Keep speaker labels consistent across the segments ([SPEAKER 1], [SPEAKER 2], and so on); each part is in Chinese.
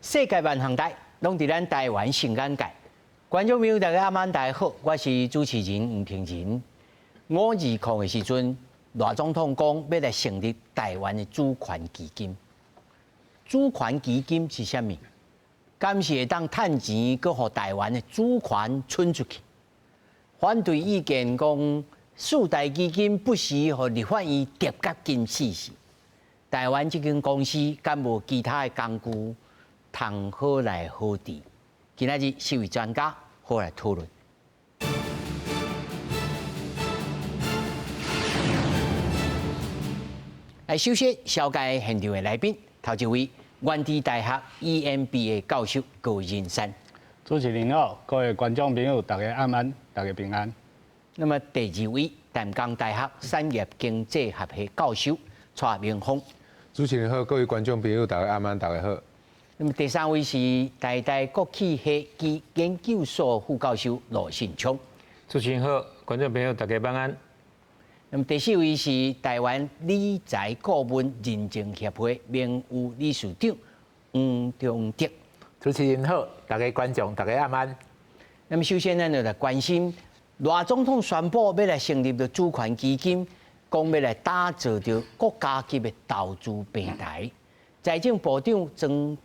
[SPEAKER 1] 世界万航台，拢伫咱台湾新眼界。观众朋友，大家晚大家好，我是主持人吴庭仁。520的时阵，赖总统讲要来成立台湾的主权基金。主权基金是啥物？敢是会当趁钱，搁互台湾的主权伸出去？反对意见讲，四大基金不时互立法院叠甲金试试。台湾这间公司敢无其他的工具？通好来好治，今仔日四位专家好来讨论。来，首先小介现场的来宾，头一位原治大学 EMBA 教授高仁山。
[SPEAKER 2] 主持人好，各位观众朋友，大家晚安，大家平安。
[SPEAKER 1] 那么第二位淡江大学产业经济学系教授蔡明峰。
[SPEAKER 3] 主持人好，各位观众朋友，大家晚安，大家好。
[SPEAKER 1] 那么第三位是台大国企系及研究所副教授罗信聪。
[SPEAKER 4] 主持人好，观众朋友大家晚安。
[SPEAKER 1] 那么第四位是台湾理财顾问认证协会名誉理事长黄忠德。
[SPEAKER 5] 主持人好，大家观众大家晚安。
[SPEAKER 1] 那么首先咱就来关心赖总统宣布要来成立的主权基金，讲要来打造着国家级的投资平台。财政部长曾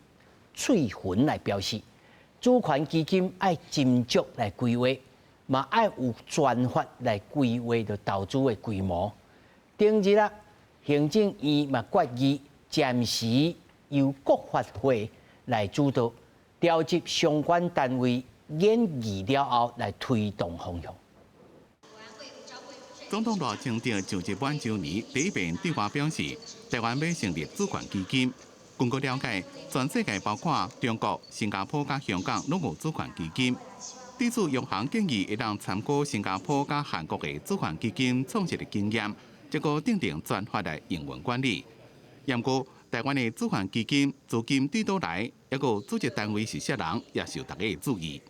[SPEAKER 1] 翠云来表示，主权基金要斟酌来规划，嘛要有专法来规划着投资的规模。顶日啊，行政院嘛决议暂时由国发会来主导，调集相关单位研议了后来推动方向。
[SPEAKER 6] 总统赖清德就职满周年第一遍对外表示，台湾要成立主权基金。根据了解，全世界包括中国、新加坡、加香港拢有主权基金。地主央行建议会当参考新加坡、加韩国的主权基金创设的经验，结果订定专法来营运管理。不过，台湾的主权基金资金对倒来，还有组织单位是啥人，也受大家的注意。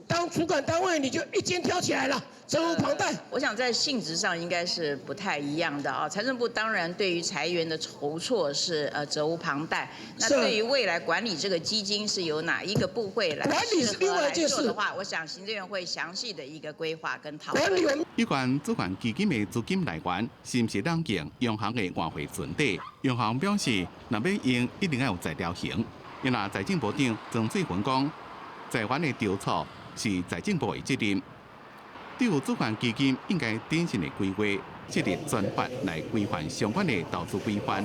[SPEAKER 7] 当主管单位，你就一肩挑起来了，责无旁贷。
[SPEAKER 8] 我想在性质上应该是不太一样的啊。财政部当然对于财源的筹措是责无旁贷，那对于未来管理这个基金是由哪一个部会来
[SPEAKER 7] 管理是另外一件事
[SPEAKER 8] 的话，我想行政院会详细的一个规划跟讨论。
[SPEAKER 6] 有关主权基金的资金来源，是不是当用央行的外汇存底？央行表示，若要用，一定要有财条型。因为财政部长曾翠云讲，财源的调查是财政部的责任。对于主权基金应该典型的规划，设立专法来规范相关的投资规范。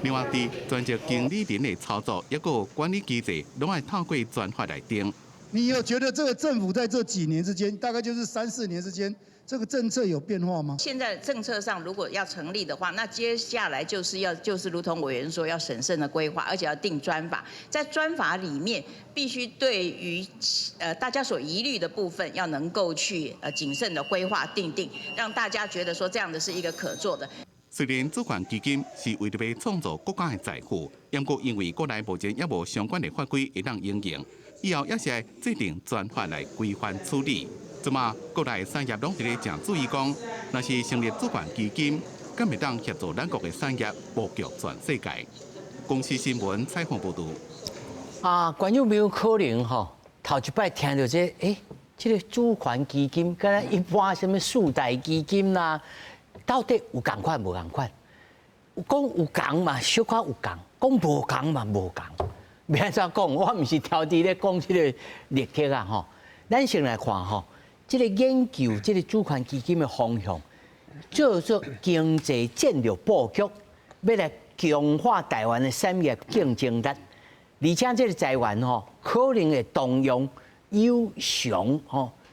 [SPEAKER 6] 另外，伫专职经理人的操作，也有管理机制，拢要透过专法来定。
[SPEAKER 9] 你有觉得这个政府在这几年之间，大概就是3、4年之间，这个政策有变化吗？
[SPEAKER 8] 现在政策上如果要成立的话，那接下来就是如同委员说，要审慎的规划，而且要定专法。在专法里面，必须对于大家所疑虑的部分，要能够去谨慎的规划定，让大家觉得说这样的是一个可做的。
[SPEAKER 6] 虽然主权基金是为了要创造国家的财富，不过因为国内目前也无相关的法规会当应用，以后也是要制定专法来规范处理。即嘛，国内产业拢一直正注意讲，若是成立主权基金，敢会当协助咱国的产业布局全世界。公司新闻采访报道。
[SPEAKER 1] 观众朋友可能头一摆听到这个主权基金，跟咱一般什么四大基金啦，到底有共款无共款？讲有共嘛，小可有共；讲无共嘛，无共。要安怎讲？我毋是挑剔咧讲这个立体啊咱先来看这个研究这个主权基金的方向，叫做经济战略布局，要来强化台湾的产业竞争力。而且这个财源可能会动用有偿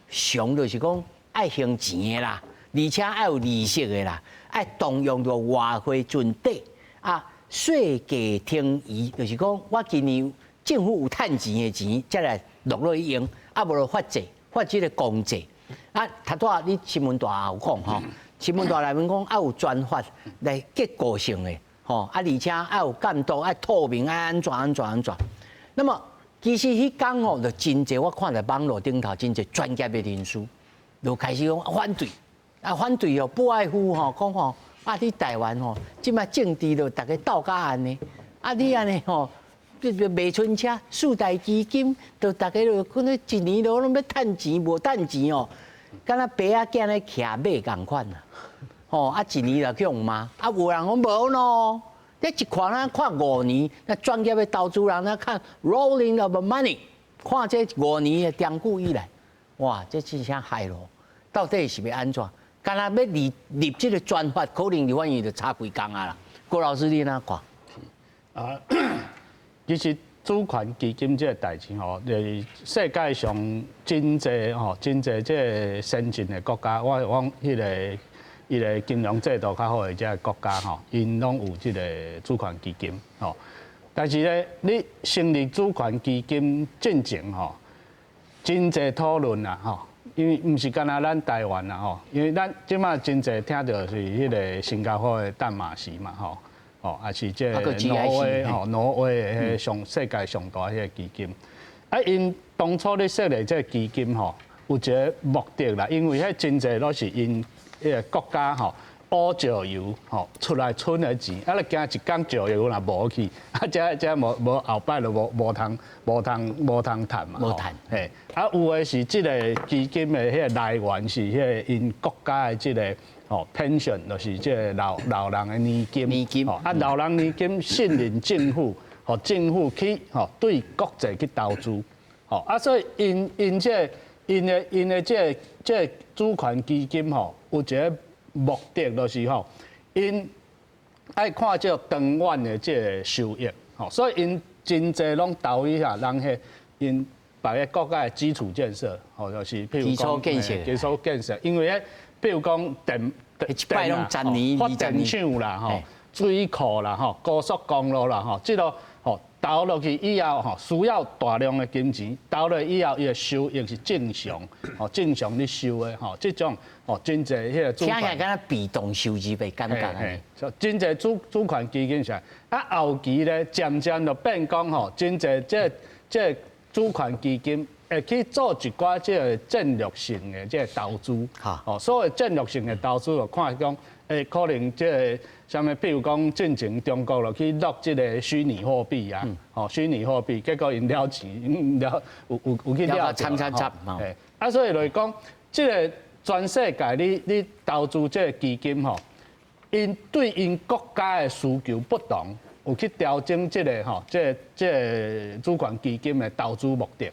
[SPEAKER 1] 偿就是讲爱还钱的啦，而且爱有利息的啦，爱动用着外汇存底税价停移，就是讲我今年政府有趁钱的钱，才来落去用，无就发这个公债。头拄你新闻大有讲新闻大内面讲有专法来结构性的而且有监督，透明，安全。那么其实迄天就真济，我看在网络顶头真济专业的人士，就开始讲反对，反对不外乎讲你台湾即摆政治就大家斗甲安尼，你安尼卖春车、四大基金，都大家都可能一年都拢要趁钱，无趁钱哦，敢若爸仔囝咧徛马共款啦。哦，啊一年就去用嘛，啊有人讲无咯，你一看咱看5年，那专业的投资人咧看 rolling of money， 看这5年的长久以来，哇，这真正害咯，到底是要安怎？敢若要立这个专法，可能就反而就差几工啊啦。郭老师你哪看？
[SPEAKER 2] 啊，其实主权基金这个代志吼，世界上真济真济这先进的国家，我迄个金融制度较好的这个国家吼，因拢有这个主权基金吼。但是咧，你成立主权基金进前吼，真济讨论啦吼，因为毋是干那咱台湾啦吼，因为咱即马真济听到是迄个新加坡的淡马锡嘛吼。哦，也是这挪威的上世界上大迄个基金，啊，因当初咧设立这个基金吼，有一个目的啦，因为迄真济都是因迄个国家吼乌石油吼出来存的钱，啊，你惊一天石油若无去，啊，这无后摆就无通趁嘛，
[SPEAKER 1] 无趁，
[SPEAKER 2] 嘿，啊，有的是这个基金的迄个来源是迄个因国家的这个。pension 就是即个老人的年金，啊，老人年金信任政府，政府去对国际去投资，啊，所以因的这主权基金有一个目的就是因爱看这长远的这个收益，所以因真济拢投一下，人迄因别个国家的基础建设，就是譬如讲基础建设，因为咧。比如讲
[SPEAKER 1] 摆拢10年、
[SPEAKER 2] 发电厂啦、水库啦、高速公路啦，即落投落去以后需要大量的金钱，投落以后伊的收益是正常咧收的即种真济迄个。
[SPEAKER 1] 听起来敢若被动收入袂感觉安尼。
[SPEAKER 2] 真济主权基金上，啊后期咧渐渐就变讲真济这主权基金。会去做一寡即个战略性的即个投资，所谓战略性的投资就看讲，可能即个什么，譬如讲进前中国就去落即个虚拟货币啊，虚拟货币，结果因了钱，有去了钱，啊，所以来讲，即个全世界你投资即个基金因对因国家的需求不同，有去调整即个即个主权基金的投资目的。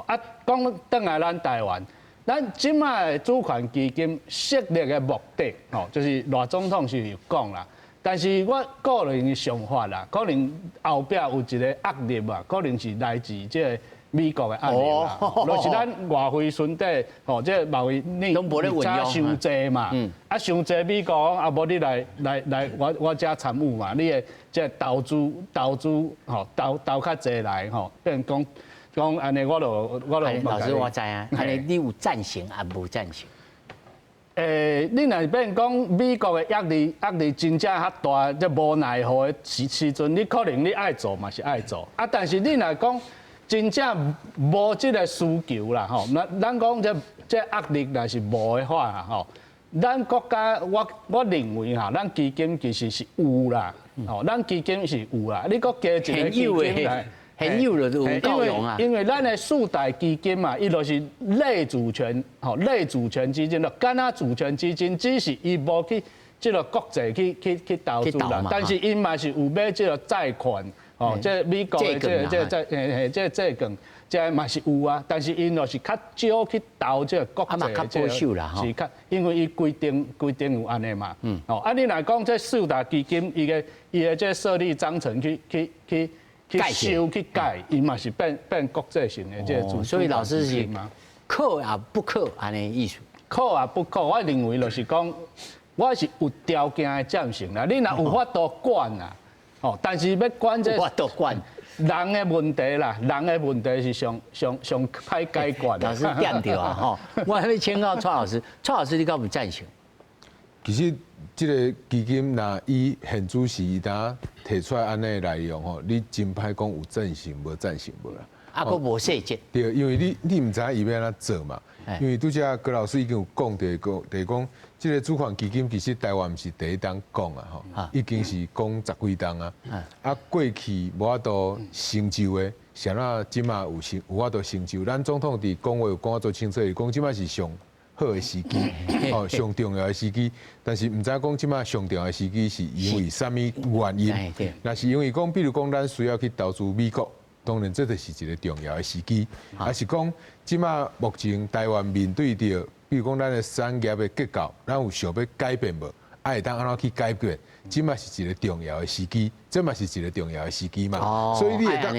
[SPEAKER 2] 啊，讲倒来咱台湾，咱即卖主权基金设立的目的，就是赖总统是有讲啦。但是我个人的想法啦，可能后壁有一个压力啊，可能是来自即个美国的压力啦。就是咱外汇存底，即个贸易你差伤济嘛，啊伤济美国讲啊，无你来我遮参与嘛，你的即投资投较济来变讲安尼，我就
[SPEAKER 1] 老师我知啊，安尼你有赞成啊无赞成？
[SPEAKER 2] 你若变讲美国的压力真正较大，即无奈何的时阵，你可能你爱做嘛是爱做，啊，但是你若讲真正无即个需求啦，咱讲这压力若是无的话啦，咱国家我认为咱基金其实是有啦，咱基金是有啦，你搁加一个基金来。
[SPEAKER 1] 很有就有够用啊！
[SPEAKER 2] 因为咱的四大基金嘛，伊就是类主权，类主权基金咯。敢若主权基金只是伊无去即个国际去投资啦，但是因嘛是有买即个债款，即美国的这债券，这嘛是有啊。但是因就是较少去投即个国际的
[SPEAKER 1] 较保守啦，
[SPEAKER 2] 是较，因为伊规定有安尼嘛。啊，你若讲这四大基金，伊的这设立章程去修去改，伊嘛是变国际性的这个
[SPEAKER 1] 所以老师是可啊不可安尼意思。
[SPEAKER 2] 可啊不可，我认为就是讲，我是有条件的赞成啦。你若有法度管啦，但是要管这
[SPEAKER 1] 法度管
[SPEAKER 2] 人的问题啦，人的问题是上歹解决。
[SPEAKER 1] 老师点掉啊！我还没请教蔡老师，蔡老师你敢有赞成？
[SPEAKER 3] 其实这个基金若以现主席呾提出来安尼内容你真歹讲有赞成无赞成无啦。
[SPEAKER 1] 啊，佫无细节。
[SPEAKER 3] 对，因为你唔知影伊要安怎做嘛。因为拄则郭老师已经有讲就是讲，即个主权基金其实台湾毋是第一档讲啊吼，已经是讲10几档啊。啊，过去无法度成就的，谁那即马有法度成就？咱总统伫讲话有讲做清楚，伊讲即马是上好的时机，哦，上重要的时机。但是毋知讲即马上重要的时机是因为啥物原因？那是因为讲，比如讲咱需要去投资美国。当然，这就是一个重要的时机，还是讲，即马目前台湾面对着，比如讲咱的产业的结构，咱有想要改变无？会当安怎去改变？即马是一个重要的时机，这嘛是一个重要的时机嘛。所以你会当，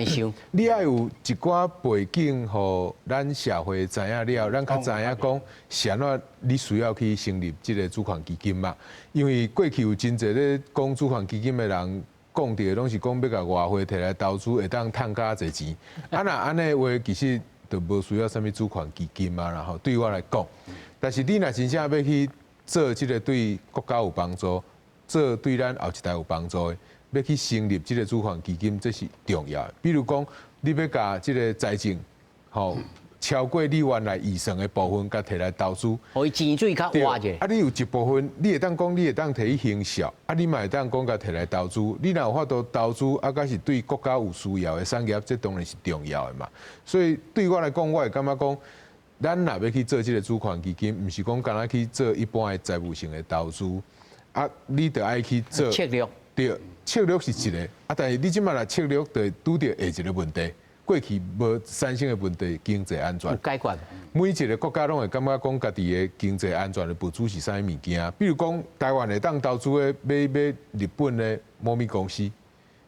[SPEAKER 3] 你爱有一寡背景，互咱社会知影了，咱较知影讲，是安怎你需要去成立这个主权基金嘛？因为过去有真侪咧讲主权基金的人。讲的拢是讲要甲外汇摕来投资，会当趁较侪钱。啊，那安尼话其实就无需要啥物主权基金啊，然后对我来讲，但是你若真正要去做即个对国家有帮助，做对咱后一代有帮助的，要去成立即个主权基金，这是重要的。比如讲，你要甲即个财政，吼。超过你原来预算的部分，甲摕来投资，
[SPEAKER 1] 互伊钱水较活者。
[SPEAKER 3] 啊，你有一部分，你会当讲，你会当摕去行销，啊，你嘛会当讲甲摕来投资。你若有法度投资，啊，甲是对国家有需要的产业，这当然是重要的嘛。所以对我来讲，我会感觉讲，咱若要去做这个主权基金，毋是讲干那去做一般的财务性的投资，啊，你得爱去做
[SPEAKER 1] 策略。
[SPEAKER 3] 对，策略是一个，啊，但是你即马来策略就拄着下一个问题。过去无产生的问题，经济安全
[SPEAKER 1] 有解决。
[SPEAKER 3] 每一个国家拢会感觉讲家己的经济安全的部署是啥物件？比如讲台湾会当投资的买日本的某物公司，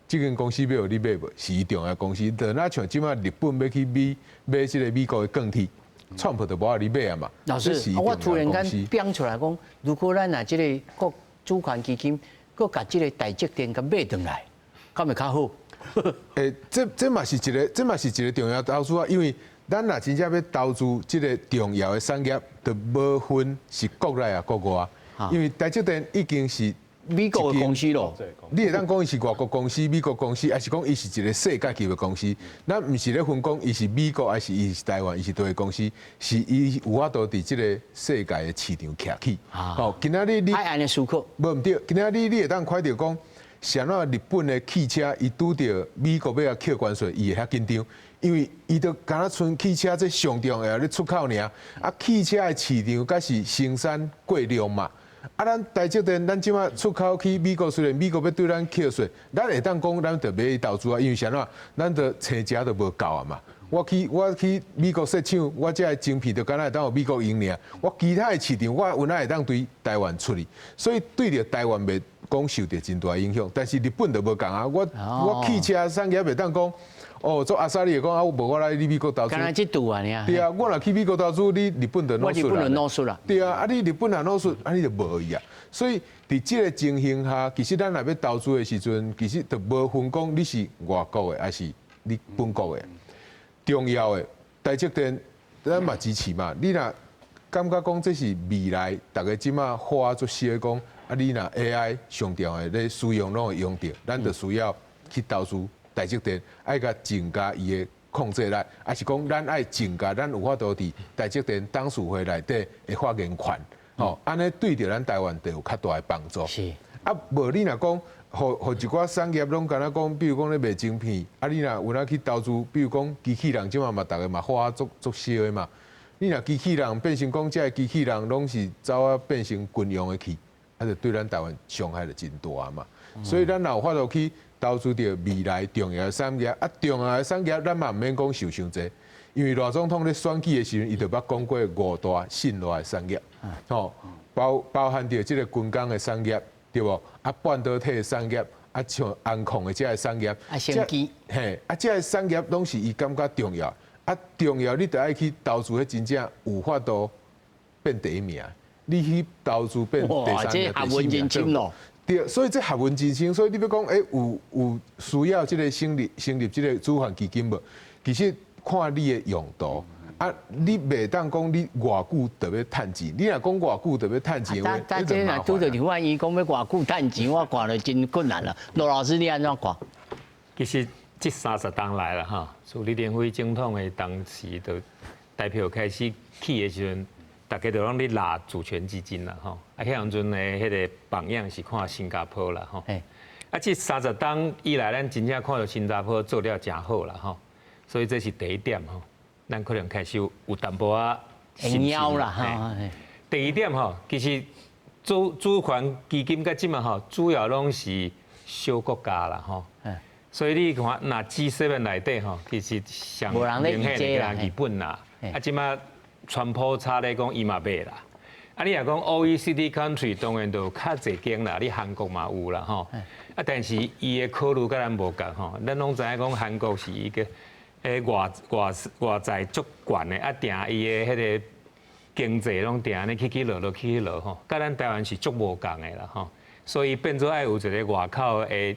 [SPEAKER 3] 这间公司要有你买无？是伊重要公司。就那像即马日本要去买这个美国的钢铁，川普就无让你买啊嘛。
[SPEAKER 1] 老师，我突然间变出来讲，如果咱若这个国主权基金，佮甲这个台积电甲买转来，敢会较好？
[SPEAKER 3] 这嘛是一个重要投资啊，因为咱若真正要投资这个重要的产业，就无分是国内啊国外啊，因为台积电已经是
[SPEAKER 1] 美国的公司咯。
[SPEAKER 3] 你会当讲伊是外国公司、美国公司，还是讲伊是一个世界级的公司？咱毋是咧分讲伊是美国，还是伊是台湾，伊是对个公司，是伊有法度伫这个世界的市场徛起。哦，今仔日你
[SPEAKER 1] 爱安尼思考，
[SPEAKER 3] 无毋对，今仔日你会当看到讲。像那日本的汽车，伊拄到美国要扣关税，伊会遐紧张，因为伊都敢若剩汽车这上重要咧出口尔，啊，汽车的市场才是生产过量嘛。啊，咱台积电，咱即马出口去美国，虽然美国要对咱扣税，咱会当讲咱就买去投资啊，因为啥呐，咱的生食都无够啊嘛。我去美国设厂，我这个晶片就敢若会当互美国用尔，我其他的市场我有哪会当对台湾出去，所以对着台湾袂讲受到真大影响。但是日本就无共啊，我汽车产业袂当讲。哦，做阿萨利讲啊，无我来你美国投资。
[SPEAKER 1] 刚才这度啊，你啊。
[SPEAKER 3] 对啊，我若去美国投资，你日本就
[SPEAKER 1] 我日本就弄输啦。
[SPEAKER 3] 对啊，啊你日本若弄输，啊你就无去啊。所以伫这个情形下，其实咱若要投资的时阵，其实就无分讲你是外国的还是你本国的。重要的台积电，咱嘛支持嘛。你若感觉讲这是未来，大家即马花做些讲，啊你若 AI 上重要咧使用拢会用到，咱就需要去投资。台积电爱甲增加伊的控制力，还是讲咱爱增加咱有法度伫台积电董事会内底的发言权，吼，安尼对着咱台湾就有较大的帮助。
[SPEAKER 1] 是。
[SPEAKER 3] 啊，无你若讲，互一寡产业拢敢若讲，比如讲咧卖晶片，啊，你若有哪去投资，比如讲机器人，即嘛大家嘛花足少的嘛。你若机器人变成讲，这机器人拢是走啊变成军用的去，啊，就对咱台湾伤害就真大嘛。所以咱若有法度去。投资到未来重要的产业，啊，重要的产业咱嘛毋免讲受伤济，因为赖总统咧选举的时阵，伊就捌讲过5大信赖的产业，吼，包含着即个军工的产业，对无？啊，半导体的产业，啊，像安控的这个产业，
[SPEAKER 1] 啊，升级，
[SPEAKER 3] 嘿，啊，这个产业拢是伊感觉重要，啊，重要你得爱去投资，迄真正有法度变第一名，你去投资变第三名、第四名。对，所以这学问真深，所以你要讲，有需要这个成立这个主权基金无？其实看你的用途，啊，你袂当讲你偌久就要趁钱，你若讲偌久就要趁钱，
[SPEAKER 1] 但这若拄到刘万一讲要偌久趁钱，我看了真困难了。罗老师，你安怎看？
[SPEAKER 4] 其实这30档来了哈，从李登辉总统的当时的代表开始起的时阵，大家都拢咧拉主权基金啦吼。啊，迄阵的迄个榜样是看新加坡啦吼。啊，这30档以来，咱真正看到新加坡做了真好啦吼。所以这是第一点吼，咱可能开始有淡薄啊
[SPEAKER 1] 会妖啦哈。
[SPEAKER 4] 第二点吼，其实主权基金甲即嘛吼，主要拢是小国家啦吼。所以你看，那 G7 内底吼，其实上明显的啦，日本啦，啊，即马川普差咧讲伊嘛买啦。啊，你若讲 OECD country 当然就较侪间啦，你韩国嘛有啦吼。啊，但是伊的考虑甲咱无共吼，咱拢知影讲韩国是一个外在足悬的，啊，定伊的迄个经济拢定安尼起落吼，甲咱台湾是足无共的啦吼。所以变做爱有一个外口的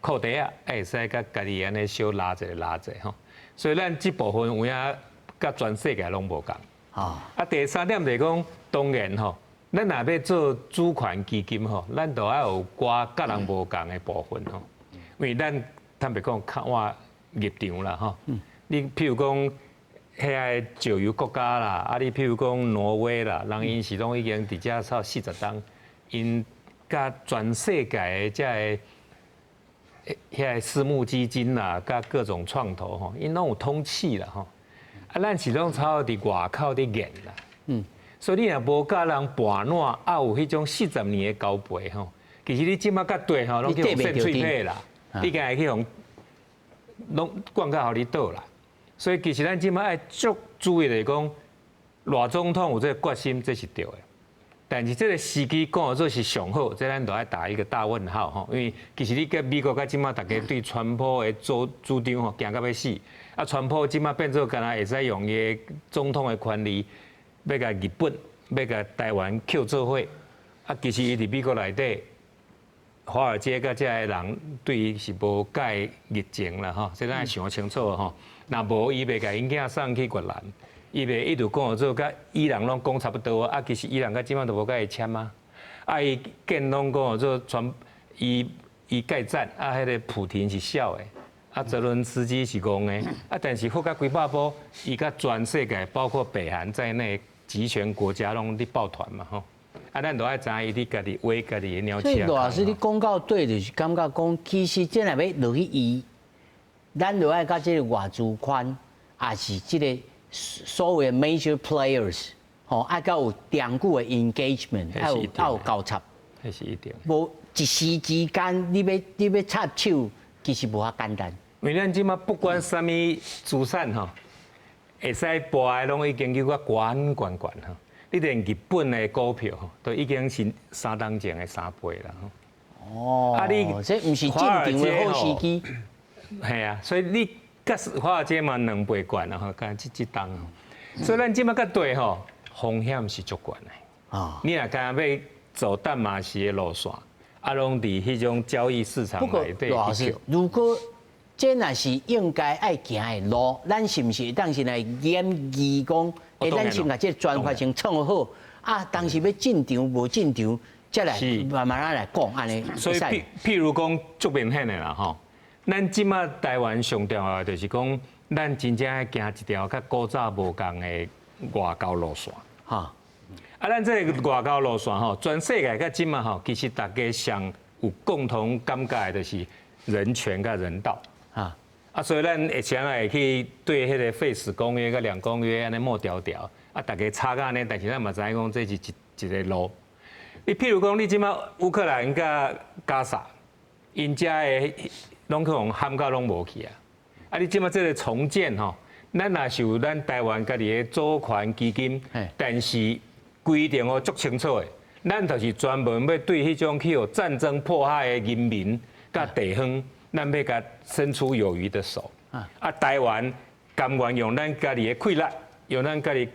[SPEAKER 4] 裤底啊，会使甲家己安尼小拉一下吼。所以咱这部分有影甲全世界拢无共。啊，第三点就是讲，当然吼，咱若要做主权基金吼，咱都要有寡甲人无共的部分吼。因为咱坦白讲，较晚入场啦吼。你譬如讲，遐个石油国家啦，啊，你譬如讲挪威啦，人因是拢已经伫遮超40档，因甲全世界的遮个。遐私募基金啦，甲各种创投吼，因拢有通气啦吼。啊，咱是拢操伫外口伫研啦。所以你若无甲人盘烂，啊有迄种40年的交陪吼，其实你即马甲对吼，拢去用渗水配啦，你敢会去用，拢广告互你倒啦。所以其实咱即马爱足注意来讲，赖总统有这个决心，这是对的。但是这个时机讲做是上好，这咱都要打一个大问号吼，因为其实你甲美国甲即马大家对川普的主张吼，惊到要死，啊，川普即马变做干那会使用伊总统的权利，要甲日本、要甲台湾扣做伙，啊，其实伊伫美国内底，华尔街甲遮个人对伊是无解热情啦吼，这咱要想清楚吼，若无伊袂甲因囝送去越南。伊袂一直讲做甲伊朗拢讲差不多啊，其实伊朗甲即摆都无甲伊签啊。啊，伊见拢讲做传伊盖赞啊，迄个普廷是笑的，啊，泽伦斯基是戆的，啊，但是好甲几百波，伊甲全世界包括北韩在内集权国家拢伫抱团嘛吼。啊，咱都爱知影伊伫家己话家己的鸟车。
[SPEAKER 1] 所以罗老师，你讲到对，就是感觉讲，其实真系要落去伊，咱就爱甲即个外资圈，也是即个。所谓 major players， 吼，爱甲有长久的 engagement， 爱有交叉，
[SPEAKER 4] 迄是一定。
[SPEAKER 1] 无一时之间，你要插手，其实无遐简单。
[SPEAKER 4] 因为咱即马不管啥物资产吼，会使博的拢已经叫我悬吼。你连日本的股票吼，都已经是3档前的3倍啦吼。
[SPEAKER 1] 哦，啊你这毋是进场的好时机。
[SPEAKER 4] 系啊，所以你。甲华尔街嘛2倍悬啊吼，甲即档吼，所以咱即马甲对吼，风险是足悬的。啊，你若敢要走淡马锡的路线，啊，拢伫迄种交易市场内底。
[SPEAKER 1] 罗老师，如果这若是应该爱行的路，咱是毋是当时来研议讲，咱先把这专法先创好，啊，当时要进场无进场，再来慢慢来讲安尼。
[SPEAKER 4] 所以譬如讲足明显的啦吼。咱即马台湾上重要的就是讲，咱真正要行一条较古早无共的外交路线。哈，啊，咱这个外交路线吼，全世界甲即马吼，其实大家上有共同感觉的就是人权甲人道。啊，所以咱会常会去对迄个废死公约甲2公约安尼抹条条，啊，大家吵甲安尼，但是咱嘛知影讲这是一个路。你譬如讲，你即马乌克兰甲加沙，因遮的。拢去互喊到拢无去啊！啊，你即马这个重建吼，咱也是有咱台湾家己的主权基金，但是规定哦足清楚的，咱就是专门要对迄种去有战争迫害的人民甲地方，咱要甲伸出有余的手。啊，台湾甘愿用咱家己的气力，用咱家己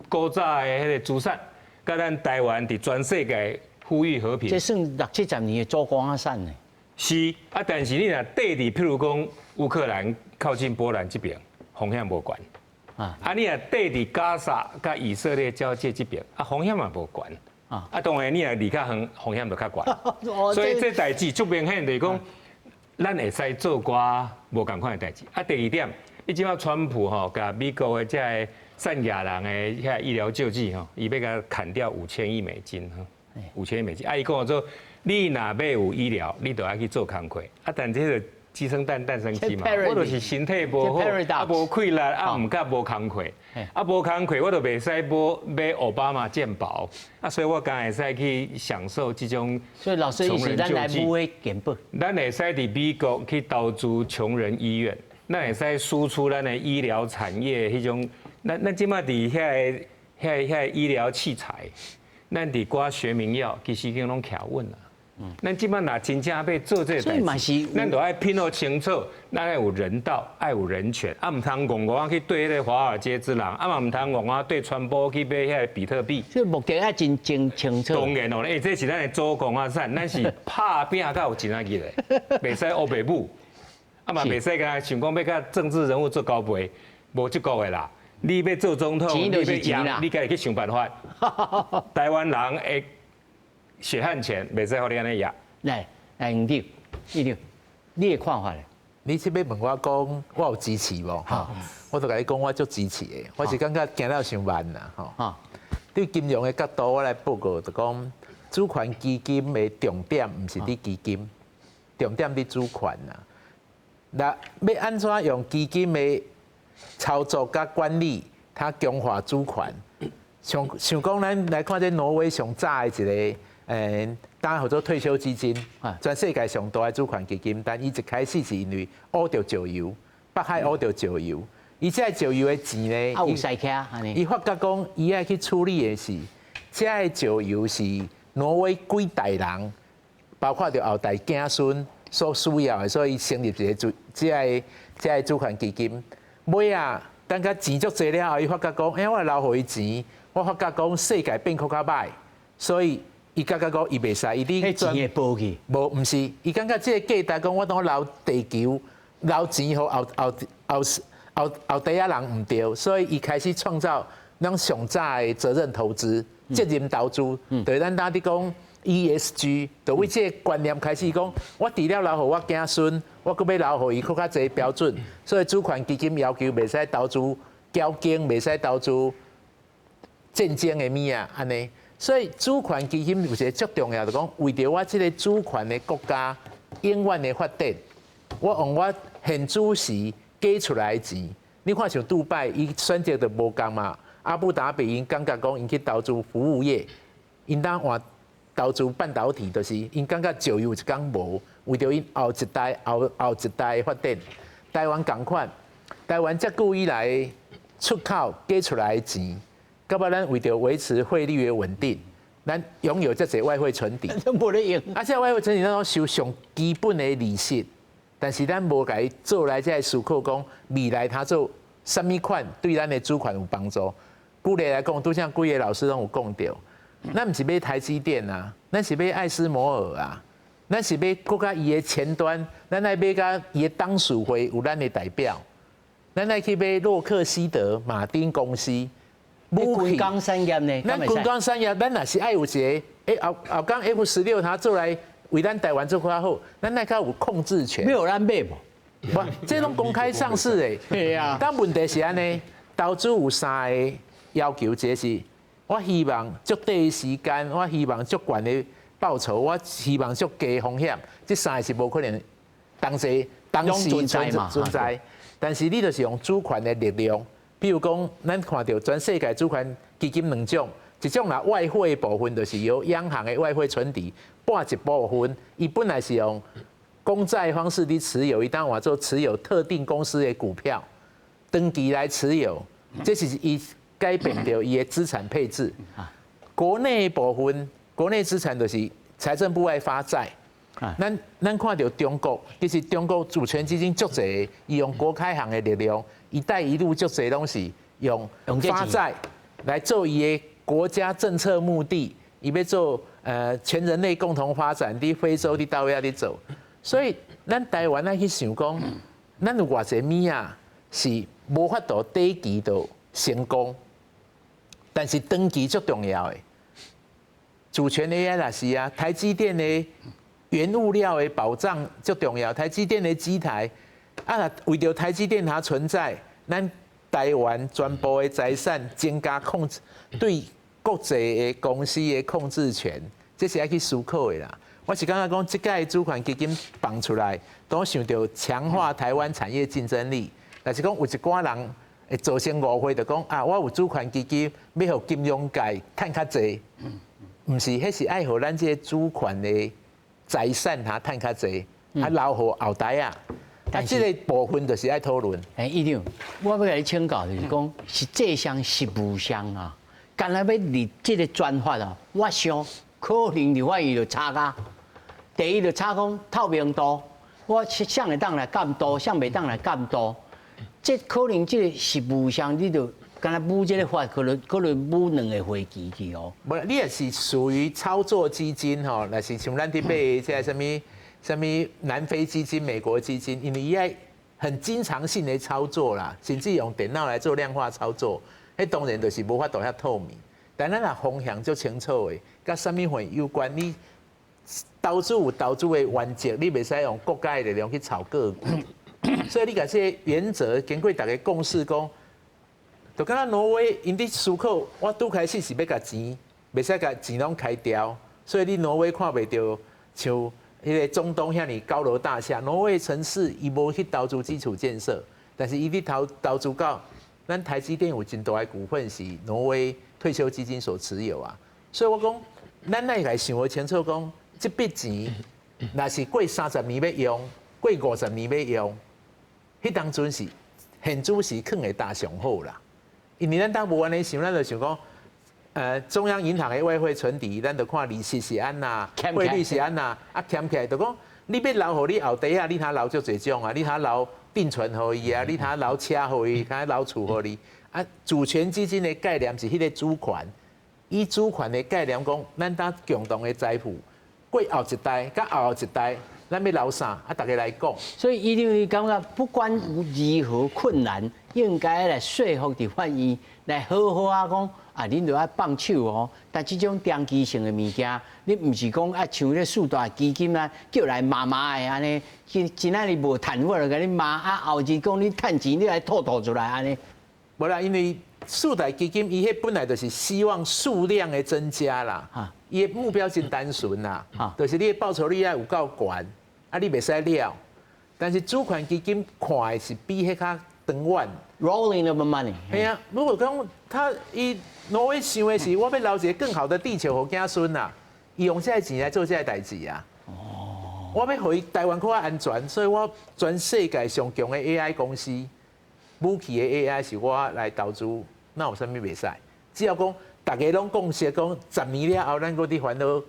[SPEAKER 4] 古早的迄个资产，甲咱台湾伫全世界呼吁和平。
[SPEAKER 1] 这算60、70年的祖光山呢。
[SPEAKER 4] 是啊，但是你若缀伫，譬如讲乌克兰靠近波兰这边，风险无悬。啊，你若缀伫加沙甲以色列交界这边，啊，风险嘛无悬。啊，当然你若离较远，风险就较悬。所以这代志足明显就是讲，咱会使做寡无共款的代志。啊，第二点，你即马川普吼，甲美国的这个善亚人的遐医疗救济吼，伊要甲砍掉5000亿美金哈，5000亿美金。啊，伊讲说，你若要有医疗，你就要去做工课。啊，但这个鸡生蛋，蛋生鸡嘛，我就是身体无好，啊无气力，啊唔甲无工课，啊无工课，我就袂使买奥巴马健保，啊所以我敢会使去享受这种
[SPEAKER 1] 所以老师意思，咱来补的健保，
[SPEAKER 4] 咱会使伫美国去投资穷人医院，咱会使输出咱的医疗产业迄种，咱即马伫遐医疗器材，咱伫挂学名药，其实已经拢徛稳啦。咱即摆若真正要做这个代志，咱就爱拼好清楚，咱爱有人道，爱有人权，啊，唔通戆戆去对迄个华尔街之人，啊嘛唔通戆戆对传播去买迄个比特币。
[SPEAKER 1] 这目的要真清楚。
[SPEAKER 4] 当然哦，这是咱的祖公啊产，咱是拍拼到有真仔日的，袂使黑白母，啊嘛袂使甲想讲要甲政治人物做交配，无这个的啦。你要做总统，你要赢，你家己去想办法。台湾人会。血汗钱袂使互你安尼压。
[SPEAKER 1] 来，黄弟，你的看法咧？
[SPEAKER 5] 你是要问我讲，我有支持无？哈，我就甲你讲，我足支持的。我是感觉行了伤慢啦，吼。对金融的角度，我来报告就讲，主权基金的重点毋是伫基金，重点伫主权啦。那要安怎用基金的操作甲管理，它强化主权？想讲，咱来看这挪威上早的一个。当然，叫做退休基金，全世界上大的主权基金，但伊一开始是因为挖到石油，北海挖到石油，伊这石油的钱呢，
[SPEAKER 1] 有塞卡，
[SPEAKER 5] 伊发觉讲，伊爱去处理的是，这个石油是挪威几代人，包括着后代子孙所需要的，所以成立一个这个主权基金。尾啊，等甲钱足济了后，伊发觉讲，我留互伊钱，我发觉讲世界变较歹，所以。伊感觉讲伊袂使，伊
[SPEAKER 1] 啲钱会保去。
[SPEAKER 5] 无，毋是，伊感觉即个价值讲，我当留地球、留钱，互后底仔人毋对，所以伊开始创造咱上早的责任投资、责任投资，对咱当伫讲 ESG， 就为即个观念开始讲，我除了留互我子孙，我阁要留互伊更较侪标准，所以主权基金要求袂使投资交经，袂使投资战争的物啊，安尼。所以主权基金有一个最重要，就讲为着我这个主权的国家永远的发展，我用我现主时给出来的钱，你看像杜拜，伊选择就无共嘛。阿布达比因感觉讲，因去投资服务业，因当换投资半导体，就是因感觉石油一讲无，为着因后一代的发展。台湾同款，台湾遮久以来出口给出来的钱。到尾咱为着维持汇率的稳定，咱拥有这些外汇存底，
[SPEAKER 1] 无咧用。
[SPEAKER 5] 啊，这外汇存底咱拢收上基本的利息，但是咱无甲伊做来这思考讲未来它做什么款对咱的主权有帮助。举例来讲，拄像几个老师拢有讲到，咱毋是买台积电啊，咱是买艾斯摩尔啊，咱是买国家伊的前端，咱来买甲伊的董事会有咱的代表，咱来去买洛克希德马丁公司。
[SPEAKER 1] 军工产业呢？
[SPEAKER 5] 咱军工产业，咱也是爱有一个，后港 F16它做来为咱台湾做较好，咱来较有控制权。
[SPEAKER 1] 没有咱买无？
[SPEAKER 5] 不，这拢公开上市的。
[SPEAKER 1] 对啊。
[SPEAKER 5] 但问题是安尼，投资有三个要求，一是我希望足短时间，我希望足悬的报酬，我希望足低风险，这三个是无可能当时存在。但是你就是用主权的力量。比如讲，咱看到全世界主权基金两种，一种啦外汇部分就是由央行的外汇存底拨一部分，伊本来是用公债方式去持有，伊当换做持有特定公司的股票，登记来持有，这是伊改变掉伊的资产配置。国内部分，国内资产就是财政部外发债。咱看到中国，其实中国主权基金足侪，伊用国开行的力量，一带一路足侪拢是用发债来做伊的国家政策目的，伊要做全人类共同发展，伫非洲伫倒位伫做，所以咱台湾去想讲，咱有偌侪物啊是无法度短期就成功，但是长期足重要的。主权的也是啊，台积电的原物料的保障最重要。台积电的机台啊，为了台积电它存在，咱台湾全部的财产增加控制，对国际的公司的控制权，这是要去思考的啦。我是感觉讲，这届主权基金放出来，都想到强化台湾产业竞争力。但是讲有一寡人会造成误会，就讲啊，我有主权基金，要互金融界趁较济。唔是，迄是爱互咱这主权的财产哈趁较济，啊留互后代啊。但这个部分就是爱讨论。
[SPEAKER 1] 议长，我要甲你请教就是讲，实际上实务上啊，干那要立这个专法啊，我想可能立法院就差啊。第一就差讲透明度，我想会当来监督，想袂当来监督。这可能这个实务上，你就敢若补这个法，可能补2个会期去哦。
[SPEAKER 5] 无，你也是属于操作基金吼，那是像咱伫买这什么南非基金、美国基金，因为伊爱很经常性的操作啦，甚至用电脑来做量化操作，迄当然就是无法度遐透明。但咱若方向足清楚的，甲什么会有关？你投资有投资的原则，你袂使用国家的力量去炒个股。所以你甲这个原则经过大家共识讲，就敢若挪威因伫思考，我拄开始是要甲钱，袂使甲钱拢开掉，所以你挪威看袂到像迄个中东遐尼高楼大厦，挪威城市伊无去投资基础建设，但是伊伫投资到咱台积电有真大的股份是挪威退休基金所持有啊，所以我讲，咱那个想清楚讲，这笔钱若是过30年要用，过50年要用。迄当阵是现主是放会大上好啦，因为咱当无安尼想，咱就想讲，中央银行的外汇存底，咱就看利息是安那，汇率是安那，啊欠起来就讲，你要留互你后代啊，你通留足侪种啊，你通留定存互伊啊，你通留车互伊，通留厝互伊，啊，主权基金的概念是迄个主权，以主权的概念讲，咱当共同的财富，过后一代，甲后一代。咱要留啥？啊，大家来讲。
[SPEAKER 1] 所以，一定会感觉不管有如何困难，应该来说服立法院来好好啊讲啊，恁就要放手哦。但这种长期性的物件，你唔是讲啊像咧四大基金啊，叫来骂的安尼，今仔日无赚我就甲你骂啊，后日讲你赚钱，你来吐出来安尼。
[SPEAKER 5] 无啦，因为四大基金伊迄本来就是希望数量的增加啦，伊的目标真单纯啦，就是你的报酬率要有够悬。啊，你袂使了，但是主权基金看的是比迄较长远
[SPEAKER 1] ，rolling of money。
[SPEAKER 5] 系啊，如果讲挪威想的是，我要留一个更好的地球给子孙呐，伊用这个钱来做这个代志啊。哦。我要互台湾更加安全，所以我全世界上强的 AI 公司，武器的 AI 是我来投资，那有啥物袂使？只要讲大家拢共识讲，10年了后咱搁伫烦恼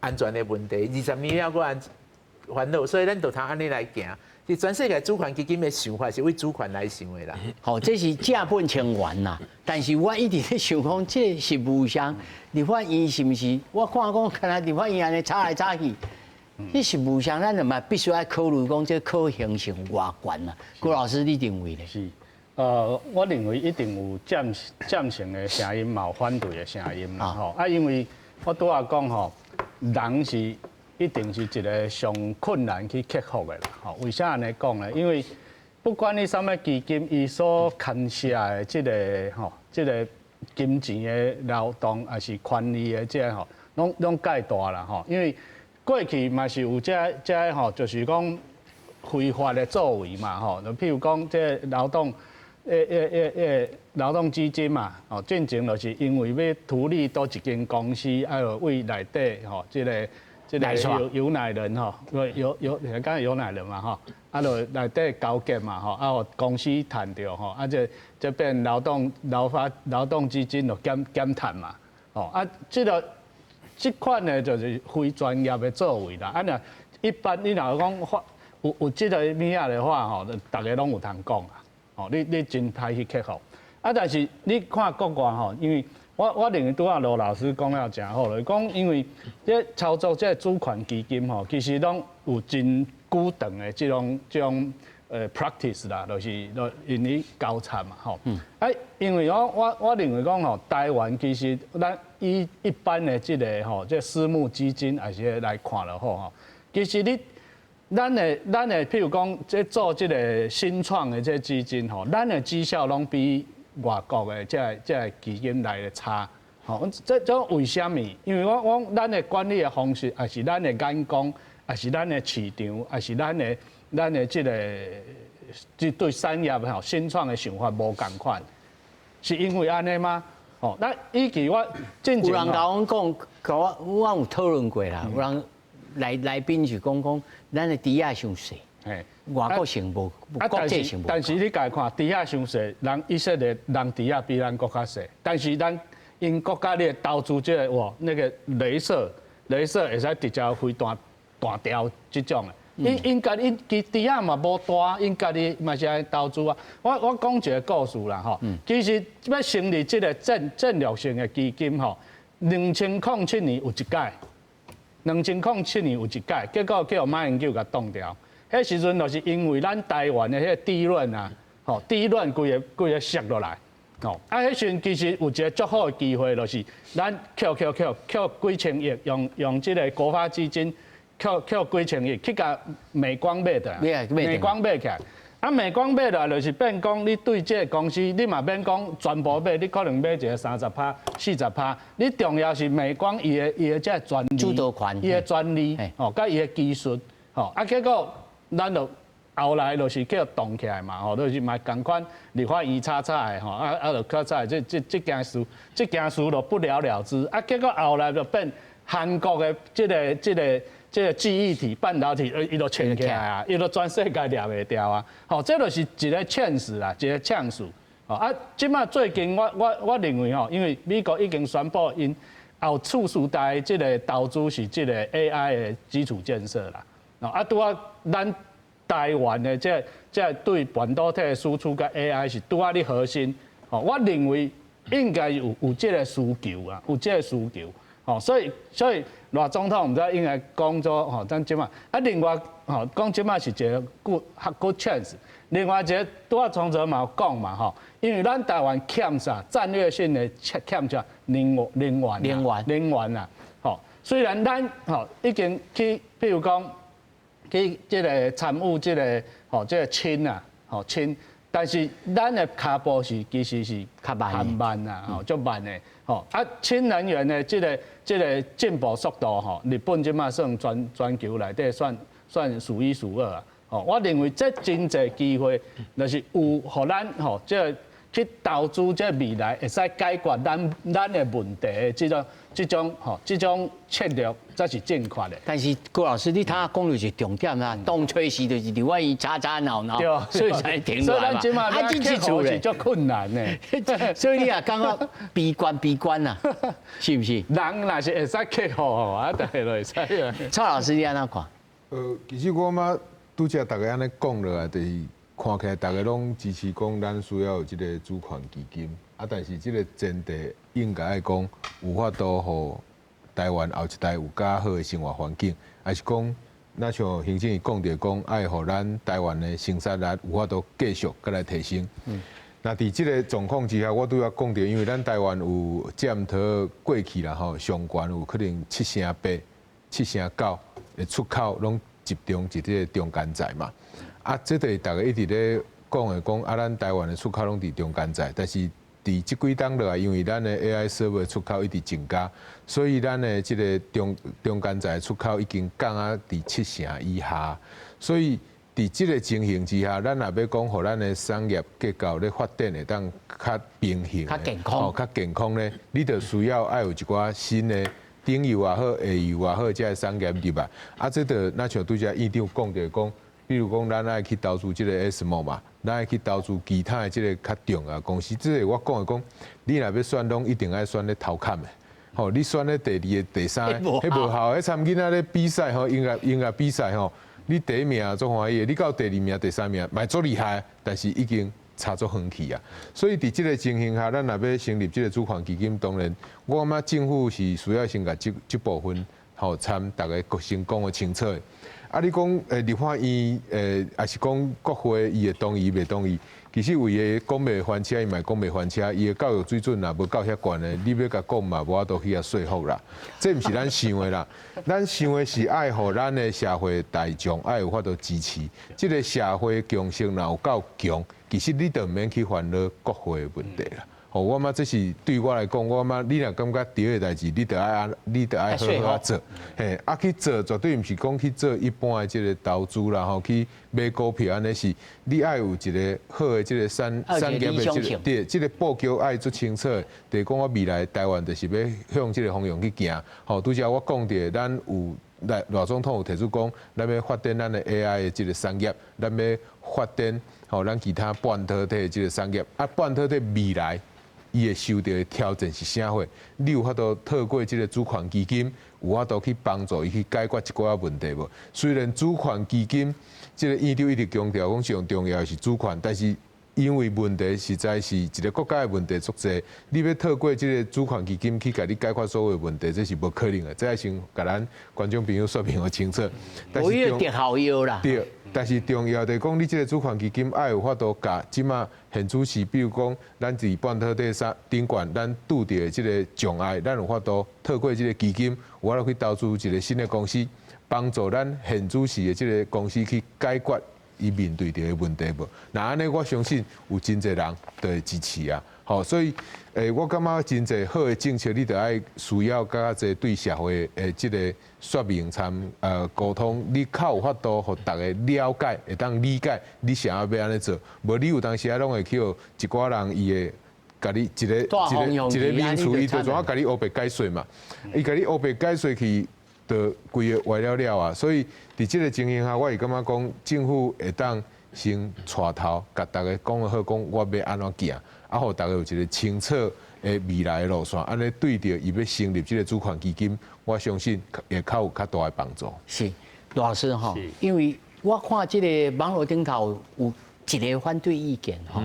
[SPEAKER 5] 安全的问题，20年了搁烦恼，所以咱就通安尼来行。是全世界主权基金的想法是为主权来想的啦。
[SPEAKER 1] 好，这是正本清源啦。但是我一直在想讲，这实务上立法院是不是？我看讲，看来立法院安尼吵来吵去，这实务上咱就嘛必须要考虑讲，这可行性偌悬啦。郭老师，你认为呢？
[SPEAKER 2] 是，我认为一定有赞成的声音，嘛有反对的声音啦。吼啊，因为我拄仔讲吼，人是。一定是一个上困难去克服的啦。吼，为啥安尼讲呢？因为不管你什么基金，伊所牵涉的这个金钱的流动，还是权利的这吼，拢介大啦。吼，因为过去嘛是有这吼，就是讲非法的作为嘛。吼，就譬如讲这劳动基金嘛，哦，进前就是因为要处理多一间公司，还有为内底吼这个有奶人吼，刚才有奶人嘛吼，啊，就内底交结嘛吼，啊，公司赚着吼，啊，这变劳动基金就减赚嘛，哦，啊，这款呢就是非专业的作为啦，啊，那一般你若讲有这个物仔的话吼，大家拢有通讲啊，哦，你真歹去克服，啊，但是你看国外吼，因为我认为拄仔罗老师讲了真好了，讲因为这操作这主权基金吼，其实拢有真久长的这种practice 啦，就是因为交叉嘛吼。因为我认为讲吼，台湾其实咱以一般的这个吼，这私募基金还是来看了吼，其实咱的，譬如讲，做这个新创的这基金吼，咱的绩效拢比外国的这基金来的差。吼，这为什么？因为咱的管理的方式，还是咱的眼光，还是咱的市场，还是咱的这个对产业吼新创的想法无共款，是因为安尼吗？吼，那以前我有
[SPEAKER 1] 人甲我讲，我有讨论过啦，有人来宾就讲，咱的池仔伤细，外国性无，国际性无。
[SPEAKER 2] 但是你家看池仔伤细，人以色列人池仔比咱国较细，但是咱因国家咧投资这个那个镭射会使直接飞弹条这种的。因家己池仔嘛无大，因家己嘛是爱投资啊。我讲一个故事啦吼，其实要成立这个战略性的基金吼，2007年有一届，2007年有一届，结果叫马英九甲挡掉。迄时阵就是因为咱台湾的迄个低润啊，吼低润规个摔落来，哦，啊，迄时阵其实有一个足好的机会，就是咱扣几千亿，用这个国发基金。扣几千亿去甲美光买的，美光买起来，啊美光买来就是变讲，你对这个公司，你嘛免讲全部买，你可能买一个30%、40%，你重要是美光伊的这个专利，
[SPEAKER 1] 主导权，
[SPEAKER 2] 伊的专利，哦，甲伊的技术，哦，啊结果咱就后来就是叫动起来嘛，吼，就是嘛共款立法院炒的，吼，就较炒这件事就不了了之，啊结果后来就变韩国的这个记忆体、半导体，伊都串起来啊，伊都全世界抓袂掉啊！吼，这就是一个呛死啦，一个呛死。吼啊，即马最近我认为吼，因为美国已经宣布因后次世代这个投资是这个 AI 的基础建设啦。啊，拄啊，咱台湾的这对半导体的输出甲 AI 是拄啊咧核心。吼，我认为应该有这个需求啊，有这个需求。吼，所以赖总统唔知应该讲咗吼，咱即马啊，另外吼讲即马是一个 good chance， 另外一个拄啊从者嘛有讲嘛吼，因为咱台湾欠啥战略性的欠啥能源啊，吼，虽然咱吼已经去，譬如讲去即个参与即个吼即个氢啊，吼氢。但是咱的脚步是其实是较慢啊，吼，足慢的，吼啊，氢能源的这个进步速度吼，日本即马算全球内底算数一数二啊，吼，我认为这真侪机会，就是有互咱吼，这去投资这未来会使解决咱的问题的这种策略才是正确的。
[SPEAKER 1] 但是郭老师，你他讲到一个重点啦，当吹时就是另外伊吵闹，所以才停落来嘛。
[SPEAKER 2] 啊，进去做是足困难的，
[SPEAKER 1] 所以你也感觉悲观呐，是不是？
[SPEAKER 2] 人若是会使克服吼，啊，大家都会使啊。
[SPEAKER 1] 蔡老师，你安怎看？
[SPEAKER 3] 其实我嘛拄则大家安尼讲落来，就是看起来大家拢支持讲咱需要有即个主权基金，啊，但是即个前提应该爱讲有法度互台湾后一代有较好的生活环境，还是讲那像行政院讲着讲爱互咱台湾的生产力有法度继续搁来提升。那伫即个状况之下，我拄要讲着，因为咱台湾有占头过去啦吼，上悬有可能7成8、7成9的出口拢集中伫即个中间材嘛。啊，这个大家一直咧讲的讲，啊，咱台湾的出口拢伫中间材，但是伫即几档落来，因为咱的 AI 设备出口一直增加，所以咱的即个中间材出口已经降啊伫7成以下，所以伫即个情形之下，咱若要讲，互咱的产业结构咧发展会当较平衡、较健康咧，你就需要爱有一寡新的顶游也好、下游也好，这产业入来。啊，这就那像拄则院长讲着讲。比如讲，咱爱去投资这个 SMO 嘛，咱爱去投资其他的这个较重要公司。这个我讲的讲，你若要选，拢一定爱选咧头坎的。吼，你选咧第2个、第3个，迄无效。迄参囡仔咧比赛吼，音乐比赛吼，你第1名足欢喜，你到第2名、第3名，嘛足厉害，但是已经差足远去啊。所以伫这个情形下，咱若要成立这个主权基金，当然，我感觉政府是需要先甲这部分。吼参大家各成功的清楚的。啊，你讲立法院还是讲国会伊会同意袂同意？其实为个讲袂翻车，伊嘛讲袂翻车，伊个教育水准若无到遐悬的，你要甲讲嘛，无法度去遐说服啦。这毋是咱想的啦，咱想的是爱互咱的社会大众爱有法度支持，即个社会共识若有够强，其实你就毋免去烦恼国会的问题啦。哦，我嘛这是对我来讲，我嘛你若感觉对的代志，你得爱好好做，嘿，啊去做绝对毋是讲去做一般的即个投资啦，吼去买股票安尼是，你爱有一个好的即个产业的即个对，即个布局爱做清楚，就是讲我未来台湾就是要向即个方向去行。吼，拄则我讲的，咱有赖总统有提出讲，咱要发展咱的 AI 的即个产业，咱要发展吼咱其他半导体的即个产业，啊半导体未来。伊会受到的挑战是啥货？你有法度透过即个主权基金，有法度去帮助伊去解决一寡仔问题无？虽然主权基金即个院长一直强调讲上重要的是主权，但是因为问题实在是一个国家的问题足济，你要透过即个主权基金去甲你解决所有问题，这是无可能的。这要先甲咱观众朋友说明好清楚。
[SPEAKER 1] 我有特效药啦。
[SPEAKER 3] 对。但是重要的讲，你这个主权基金爱有法度甲即马现主是，比如讲，咱伫半导体顶管，咱拄着的这个障碍，咱有法度透过这个基金，有法度去投资一个新的公司，帮助咱现主是的这个公司去解决伊面对着的问题无？那安尼我相信有真侪人都会支持啊。好，所以我感觉真侪好的政策，你得爱需要较侪对社会的这个说明沟通，你较有法度，互大家了解，会当理解你想要安尼做。无你有当时啊，拢会去一寡人伊会甲你一个名词，伊就怎啊甲你黑白解说嘛？伊甲你黑白解说去，就规个坏了了啊！所以伫这个情形下，我是感觉讲政府会当先带头，甲大家讲好，讲我要安怎行。啊，互大家有一个清楚的未来的路线，安尼对着伊要成立这个主权基金，我相信会较有较大的帮助。
[SPEAKER 1] 是，罗老师哈，因为我看这个网络顶头有一个反对意见哈，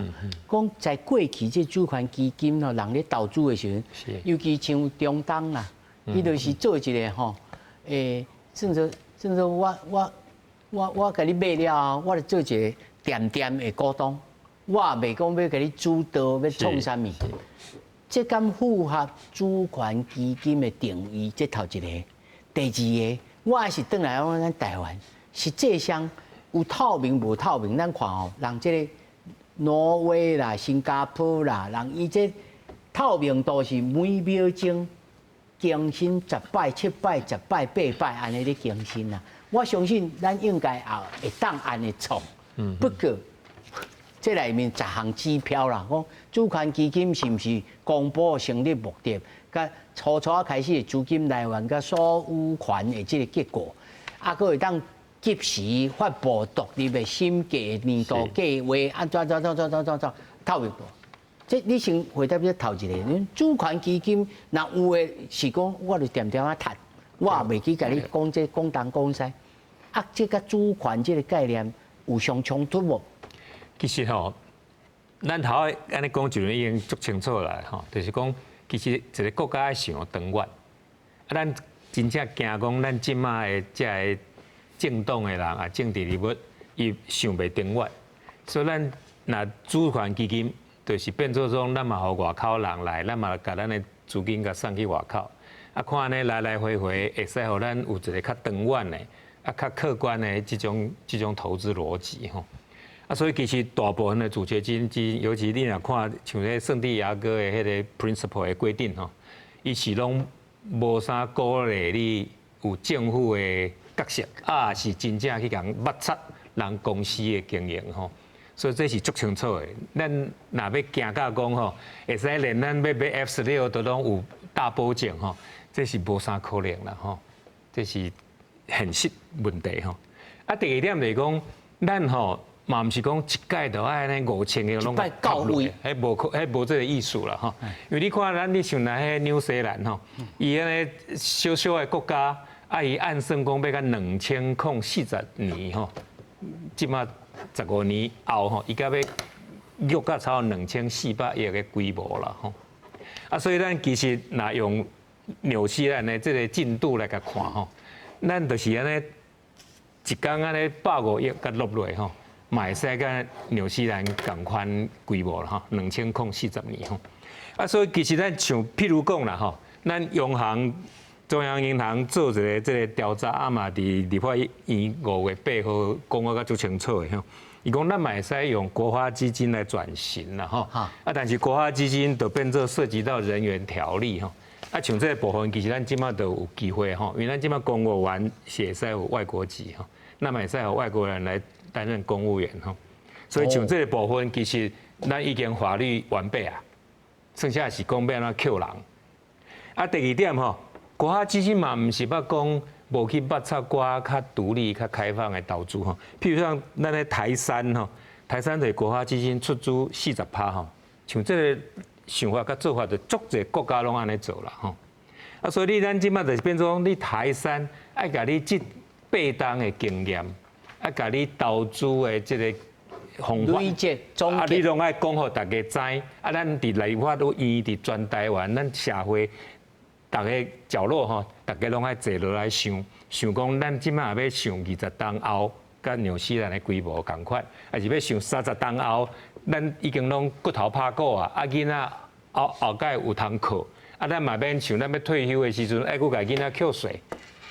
[SPEAKER 1] 讲在过去这主权基金吼，人咧投资的时候，尤其像中东啦，伊就是做一个吼，甚至我甲你买了，我就做一个店的股东。我也袂讲要给你主导，要创啥物？这敢符合主权基金的定义？这头一个，第二个，我也是转来咱台湾，实际上有透明无透明？咱看哦，人这个挪威啦、新加坡啦，人伊这透明度是每秒钟更新10摆、7摆、10摆、8摆安尼咧更新啦。我相信咱应该也会当安尼做，不过。这里面10项指标啦，讲主权基金是毋是公布成立目的，甲初开始资金来源，甲所有权的这个结果，啊，佫会当及时发布独立的审计年度计划，安怎透明度。这你先回答这头一个，主权基金若有的是讲，我就点啊谈，我也袂去甲你讲这讲东讲西，啊，这甲主权这个概念有相冲突无？
[SPEAKER 4] 其实吼，咱头安尼讲就已经足清楚啦吼，就是讲，其实一个国家要想长远，啊，咱真正惊讲咱即马的这个政党的人啊，政治人物，伊想袂长远，所以咱若主权基金，就是变做讲，咱嘛互外口人来，咱嘛甲咱的资金甲送去外口，啊，看安尼来来回回，会使互咱有一个较长远的，啊，较客观的这种投资逻辑吼。啊，所以其实大部分的主权基金，尤其你若看像迄圣地亚哥的迄个 principle 的规定吼，伊是拢无啥鼓励你有政府的角色，啊是真正去共抹杀人公司的经营吼，所以这是足清楚的。咱若要行到讲吼，会使连咱要买 F16都拢有大保证吼，这是无啥可能啦吼，这是现实问题吼。啊，第二点就是讲，咱吼。嘛，毋是讲一届就爱安尼5000个拢到位，迄无这个意思啦吼。因为你看咱你像那迄纽西兰吼，伊安尼小小的国家，啊伊按算讲要到2040年吼，即马15年后吼，伊甲要约到超2400亿的规模啦吼。啊，所以咱其实若用纽西兰的这个进度来甲看吼，咱就是安尼一天安尼150亿甲落落吼，嘛会使甲纽西兰同款规模啦吼，2040年吼。啊，所以其实咱像譬如讲啦吼，咱央行中央银行做一个这个调查啊嘛，伫立法院5月8号讲啊，甲足清楚的吼。伊讲咱嘛会使用国发基金来转型啦吼，啊，但是国发基金就变做涉及到人员条例吼。啊，像这个部分，其实咱即马都有机会吼，因为咱即马公务员是会使有外国籍吼，那么会使有外国人来担任公务员吼。所以像这个部分，其实咱已经法律完备啊，剩下是讲要安怎扣人。啊，第二点吼，国发基金嘛，毋是捌讲无去捌插寡较独立、较开放的投资吼。譬如像咱咧台山吼，台山的国发基金出资40%吼，像这个。想法甲做法就足侪国家拢安尼做啦吼，啊，所以你咱即马就是变做你台山爱甲你这8档的经验，爱甲你投资的这个方法，啊，你拢爱讲互大家知，啊，咱伫立法院伫全台湾，咱社会逐个角落吼，大家拢爱坐落来想讲咱即马要上20档后，甲纽西兰的规模共款，还是要上30档后。咱已经拢骨头拍鼓啊，啊囡仔后盖有通课，啊咱嘛免像咱要退休的时阵，爱搁甲囡仔扣税，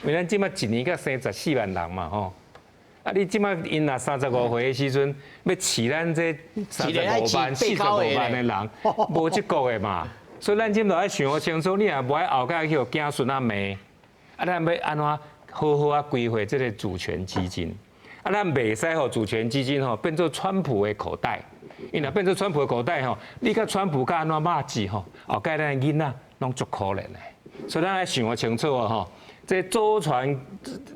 [SPEAKER 4] 因为咱即马一年才生14万人嘛吼，啊你即马因若35岁的时阵，要饲咱这35万、45万的人，无即个的嘛，所以咱即马爱想清楚，你若无爱后盖去互囝孙仔骂，啊咱要安怎好好啊规划这个主权基金，啊咱袂使互主权基金吼变做川普的口袋。因若变做川普的口袋吼，你甲川普甲安怎骂字吼，后盖咱囡仔拢足可怜的，所以咱要想清楚哦吼，这祖传，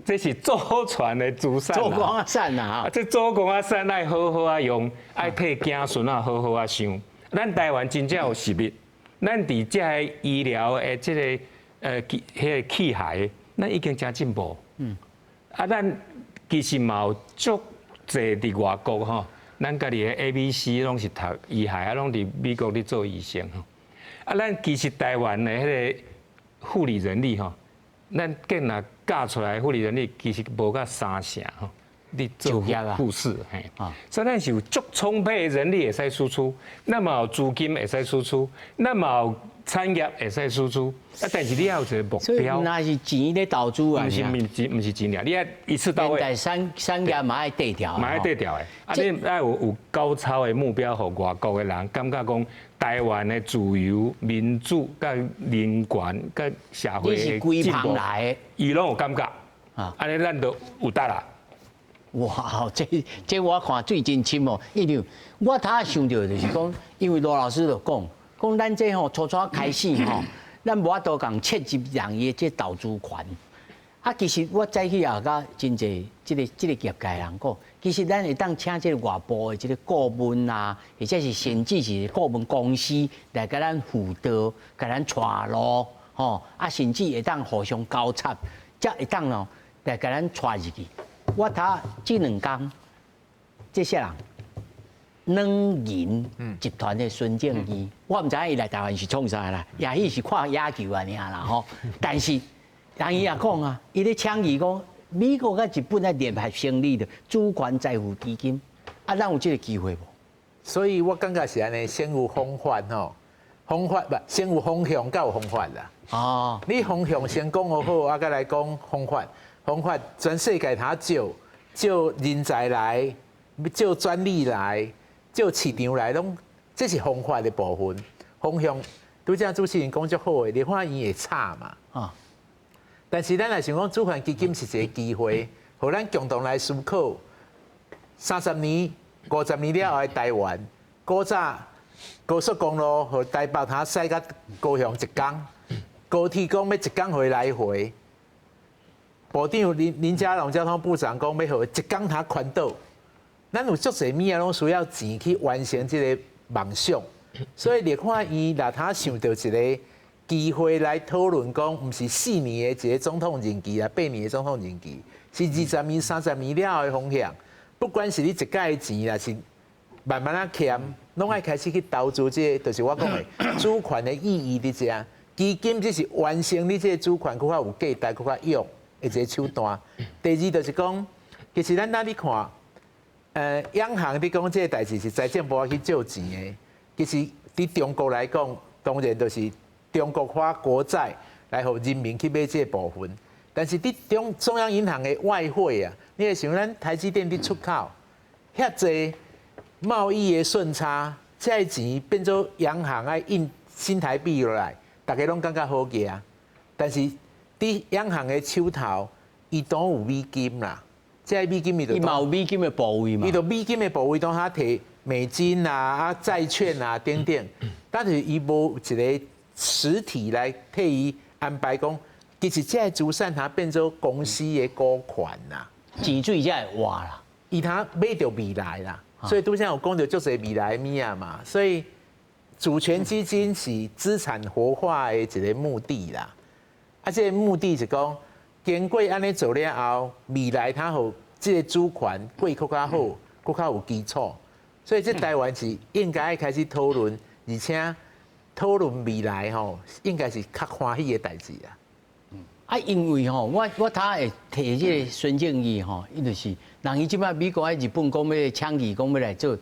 [SPEAKER 4] 这是祖传的祖产
[SPEAKER 1] 祖光啊产啊，
[SPEAKER 4] 这祖光啊产爱好好啊用，爱替囝孙啊好好啊想。咱台湾真正有实力，咱伫这个医疗的这个迄个器械，咱已经真进步。啊，咱其实嘛有足侪伫外国吼。咱家己的 ABC 拢是读医学啊，拢伫美国咧做医生吼。啊，咱其实台湾的迄个护理人力吼，咱竟若教出来护理人力其实无到3成吼。你做护士嘿，所以咱是有足充沛的人力会使输出，那么有资金会使输出，那么有产业会使输出，啊，但是你要有一个目标。
[SPEAKER 1] 所以那是钱咧投资啊，
[SPEAKER 4] 不是钱了，你要一次到位。
[SPEAKER 1] 现代产业嘛爱对调，
[SPEAKER 4] 嘛爱对调的。啊，你要有高超的目标，互外国的人感觉讲台湾的自由、民主、甲人权、甲社会的进步，伊拢有感觉啊，安尼咱就有得啦。
[SPEAKER 1] 哇，这我看最真深哦，因为我他想到就是讲，因为罗老师就讲咱这吼初开始吼，咱无法度讲切入人伊这投资权。啊，其实我早起也甲真侪这个业界人讲，其实咱会当请这个外部的这个顾问啊，或者是甚至是顾问公司来甲咱辅导、甲咱带路，吼啊，甚至会当互相交叉，才会当哦来甲咱带入去。我睇这2天，这些人能银集团的孙正义，我唔知伊来台湾是创啥啦，也许是看野球啊尔啦吼。但是人伊也讲啊，伊咧倡议讲，美国甲日本在联合成立的主权财富基金，啊，咱有这个机会无？
[SPEAKER 5] 所以我感觉是安尼，先有方法吼，方法不先有方向，才有方法啦。哦，你方向先讲好，啊，再来讲方法。方法全世界他招人才来，招专利来，招市场来，拢这是方法的部分。方向拄则主持人讲足好的，立法院会差嘛。啊，但是咱来想讲，主权基金是一个机会，互咱共同来思考，30年、50年了后的台湾，古早高速公路和台北他驶到高雄1天，高铁讲要1天回来回。部长林佳龙交通部长讲，要互1天他环岛，咱有足侪物啊，拢需要钱去完成这个梦想。所以立法院若他想到一个机会来讨论，讲毋是4年的一个总统任期啊，8年的总统任期，是20年、30年了后的方向。不管是你一届的钱，还是慢慢啊欠，拢爱开始去投资这个，就是我讲的主权的意义伫遮。基金只是完成你这个主权更较有价值、更较用的一个手段。第二就是讲，其实咱你看，央行你讲这个代志是财政部去借钱的，其实伫中国来讲，当然就是中国花国债来互人民去买这个部分。但是伫中央银行的外汇啊，你会想咱台积电伫出口，遐济贸易的顺差，这钱变做央行爱印新台币落来，大家拢感觉好价。但是伫央行的手头，伊都有美金啦，这美金伊
[SPEAKER 1] 嘛有美金的部位嘛，
[SPEAKER 5] 伊就美金的部位当他摕美金啊、债券啊等等，但是伊无一个实体来替伊安排讲。其实这资产它变做公司的股权啦，
[SPEAKER 1] 钱水才会活啦，
[SPEAKER 5] 伊它买到未来啦，所以拄则有讲到足侪未来物啊嘛，所以主权基金是资产活化的一个目的啦，啊，这个目的是讲经过安尼做了后，未来它好这个主权会更加好，更加有基础，所以这台湾是应该开始讨论，而且讨论未来吼，应该是较欢喜的代志啊。
[SPEAKER 1] 啊，因为吼，我他会提这个孙正义吼，伊就是人伊即摆美国喺日本讲要倡议，讲要来做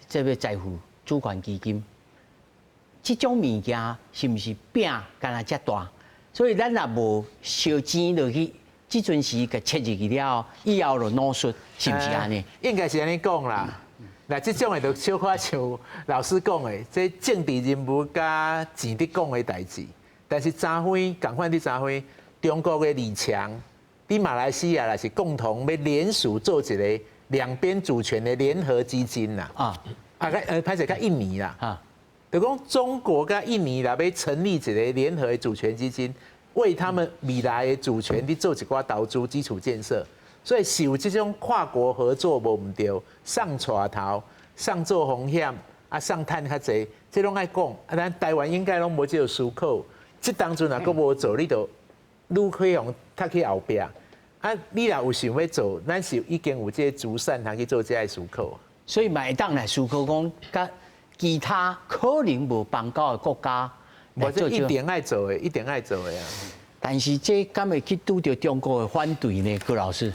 [SPEAKER 1] 这个财富主权基金，这种物件是毋是饼干那遮大？所以咱若无烧钱落去，即阵时甲切入去了，以后就脑损，是毋是安尼？
[SPEAKER 5] 应该是安尼讲啦。那这种的就小可像老师讲的，这政治人物加钱伫讲的代志，但是查辉共款伫查辉。中国的李强，伫马来西亚啦是共同要联署做一个两边主权的联合基金啦。歹势甲印尼啦。就讲中国甲印尼啦要成立一个联合的主权基金，为他们未来的主权伫做一寡投资基础建设。所以是有这种跨国合作无毋对，上带头、上做风险、上趁较济，这拢爱讲。咱台湾应该拢无这个思考。这当中若佫无做，你就。愈可以用踢去后壁，你若有想要做，咱是已经有这个资产通去做这个思考。
[SPEAKER 1] 所以嘛会当来思考讲，甲其他可能无邦交的国家，
[SPEAKER 5] 我这一定爱做的，一定爱做的啊。
[SPEAKER 1] 但是这敢会去拄到中国的反对呢？郭老师，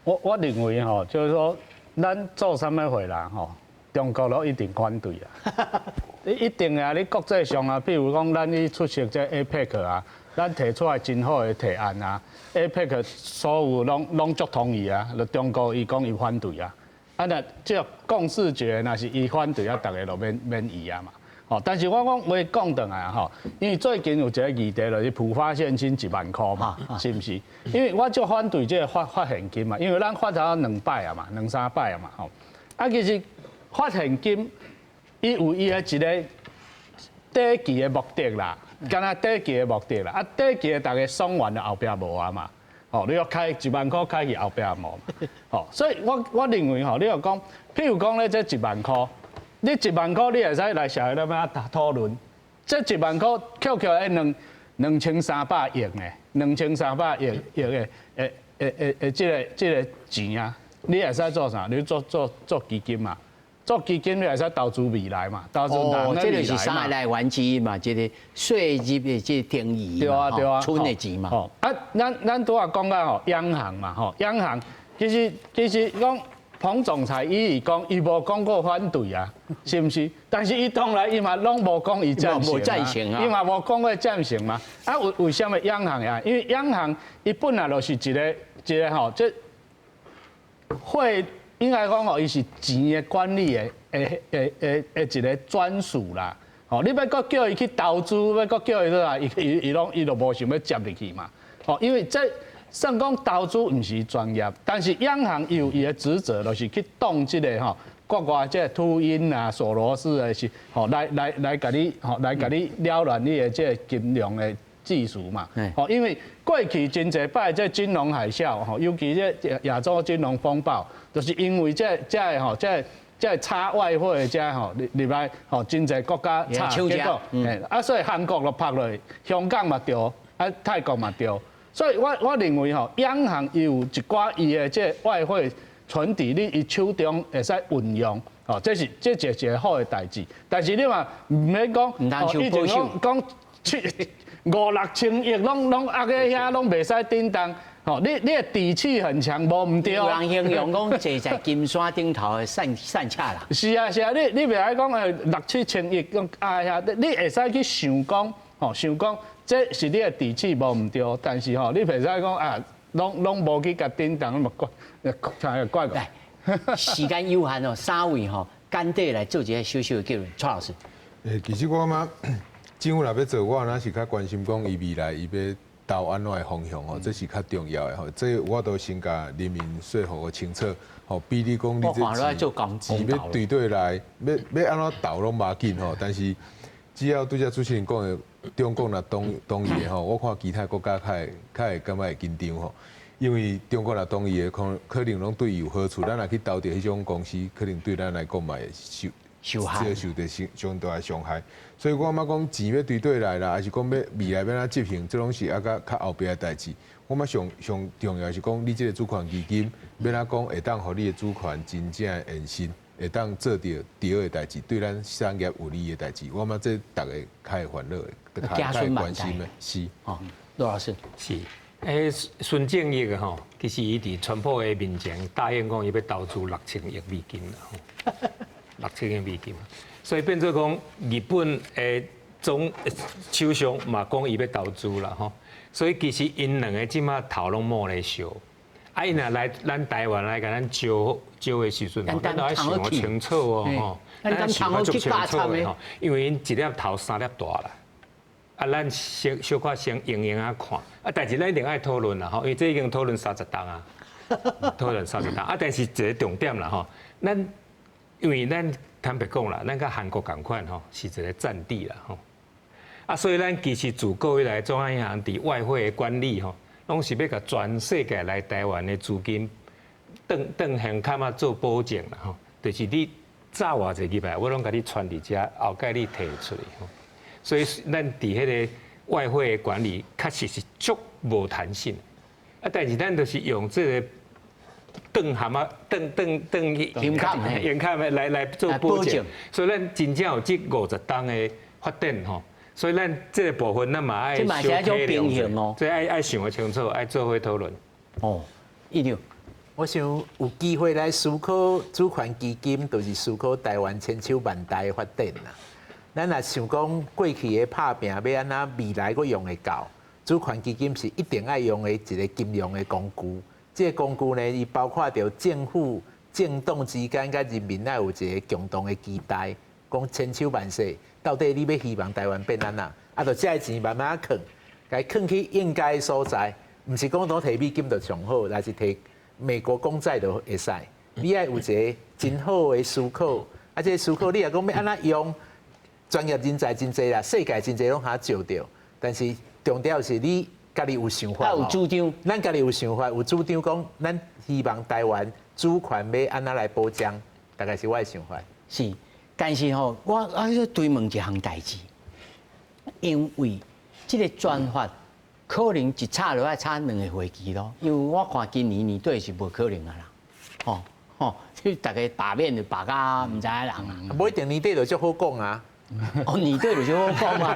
[SPEAKER 2] 我认为吼，就是说，咱做啥物回人吼，中国都一定反对啊。一定啊！你国际上啊，比如讲，咱去出席这 APEC 啊。咱提出来真好的提案啊 ，APEC 所有拢足同意啊，就中国伊讲伊反对啊，那这共识决若是伊反对啊，大家就免议啊嘛。哦，但是我讲话讲转来吼，因为最近有一个议题就是普发现金1万块嘛，是不是？因为我就反对这个发现金嘛，因为咱发头2摆啊嘛，2、3摆啊嘛，吼。其实发现金伊有伊的一个短期的目的啦。敢若短期的目的啦，短期的大家爽完了后壁无啊嘛，你要开1万块开去后壁无嘛，所以我认为你要讲，譬如讲咧，这1万块，你1万块你会使来社会那边讨论，这1万块扣扣诶2300亿诶，2300亿诶，这个钱啊，你会使做啥？你做基金嘛。做基金你会使投资未来嘛，投资人的未来嘛。
[SPEAKER 1] 这就是3个来源之一嘛，这个税入的这个定义嘛，
[SPEAKER 2] 对啊，
[SPEAKER 1] 存的钱嘛。
[SPEAKER 2] 咱拄啊讲到吼，央行嘛，吼，央行其实讲彭总裁伊讲，伊无讲过反对啊，是毋是？但是伊当然伊嘛拢无讲伊赞成啊，伊嘛无讲过赞成嘛。为什么央行啊？因为央行伊本来就是一个吼，这会。应该讲吼，伊是钱的管理的一个专属啦。吼，你要搁叫伊去投资，要搁叫伊做啊，伊都无想要接入去嘛。吼，因为这算讲投资毋是专业，但是央行有伊的职责，就是去挡这个吼国外这秃鹰啊、索罗斯的是吼来甲你了乱你的这金融的技术嘛。吼，因为过去真侪摆这金融海啸，吼，尤其这亚洲金融风暴。就是因为这差外汇的这吼入来吼，真侪国家差结果，所以韩国就拍落去，香港嘛掉，泰国嘛掉，所以我认为吼，央行有一寡伊的这外汇存底，你伊手中会使运用，这是一个好的代志。但是你嘛唔免讲，以前讲5、6千亿拢压在遐，拢袂使叮当。哦，你的底气很强，无唔对。
[SPEAKER 1] 有人形容讲坐在金山顶头的散恰啦。
[SPEAKER 2] 是啊，你袂使讲6、7千亿讲压遐，你会使去想讲，想讲这是你的底气无唔对，但是你袂使讲啊，拢无去甲叮当，那么怪。
[SPEAKER 1] 来，时间有限哦，3位简短来做一个小小的结论，蔡老师。
[SPEAKER 3] 其实我嘛，政府若要做，我若是较关心讲伊未来伊要投安怎的方向这是较重要的这我都先甲人民说服我清楚比你讲你这钱要对来，要安怎投拢无紧但是只要拄则主持人讲的，中国若同意的我看其他国家较会感觉会紧张因为中国若同意的，可能拢对伊有好处，咱若去投伫迄种公司，可能对咱来讲嘛会受到相大的伤害，所以我嘛讲钱要对来啦，还是讲要未来要怎执行，这拢是较后边的代志。我嘛上重要是讲，你这个主权基金要怎讲会当互你的主权真正现身，会当做到对的代志，对咱产业有利的代志。我嘛这大家较会烦恼的，较会关心的，是。
[SPEAKER 1] 罗老师
[SPEAKER 4] 是。孙正义啊，其实伊伫川普的面前答应讲，伊要投资6000亿美金啦，6000亿美金，所以变做讲日本的总首相嘛讲伊要投资啦吼，所以其实因两个即马头拢摸咧烧，啊因若来咱台湾来甲咱招的时阵，咱都要想好清楚哦吼，
[SPEAKER 1] 咱想好足清楚的吼，
[SPEAKER 4] 因为因一粒头3粒大啦。啊，咱小可先用啊看，但是咱一定爱讨论啦吼，因为这已经讨论30档啊，讨论30档啊，但是一个重点啦吼，因为咱坦白讲啦，咱甲韩国同款吼，是一个战地啦吼，啊，所以咱其实自古以来中央银行伫外汇的管理吼，拢是要甲全世界来台湾的资金当现卡嘛做保证啦吼，就是你早偌济入来，我拢甲你传伫遮，后盖你摕出来吼。所以咱伫迄个外汇管理确实是足无弹性，啊，但是咱就是用这个硬卡来做保证，所以咱真正有这50档的发展吼，所以咱这个部分咱嘛爱小体量，所以爱想个清楚，爱做伙讨论。
[SPEAKER 1] 一定。
[SPEAKER 5] 我想有机会来思考主权基金，就是思考台湾千秋万代的发展啦。咱若想讲过去的拍拼，要安怎未来佫用会到？主权基金是一定爱用的一个金融的工具。这个工具呢，伊包括着政府政党之间甲人民爱有一个共同的期待，讲千秋万世，到底你要希望台湾变安怎？啊，就这个钱慢慢囥，该囥去应该的所在，毋是讲都摕美金就上好，还是摕美国公债就会使。你爱有一个真好的思考，啊，这个思考你也讲要安怎用？专业人才真济啦，世界真济拢下招着，但是重点是你家己有想法，
[SPEAKER 1] 有主张，
[SPEAKER 5] 咱家己有想法，有主张讲，咱希望台湾主权要安怎来保障，大概是我的想法。
[SPEAKER 1] 是，但是我追问一项代志，因为这个专法可能一差落来差2个会期咯，因为我看今年年底是无可能啊啦，就大家罢免就罢甲唔知人啊，
[SPEAKER 5] 不一定年底就足好讲啊。
[SPEAKER 1] 年底就好讲嘛，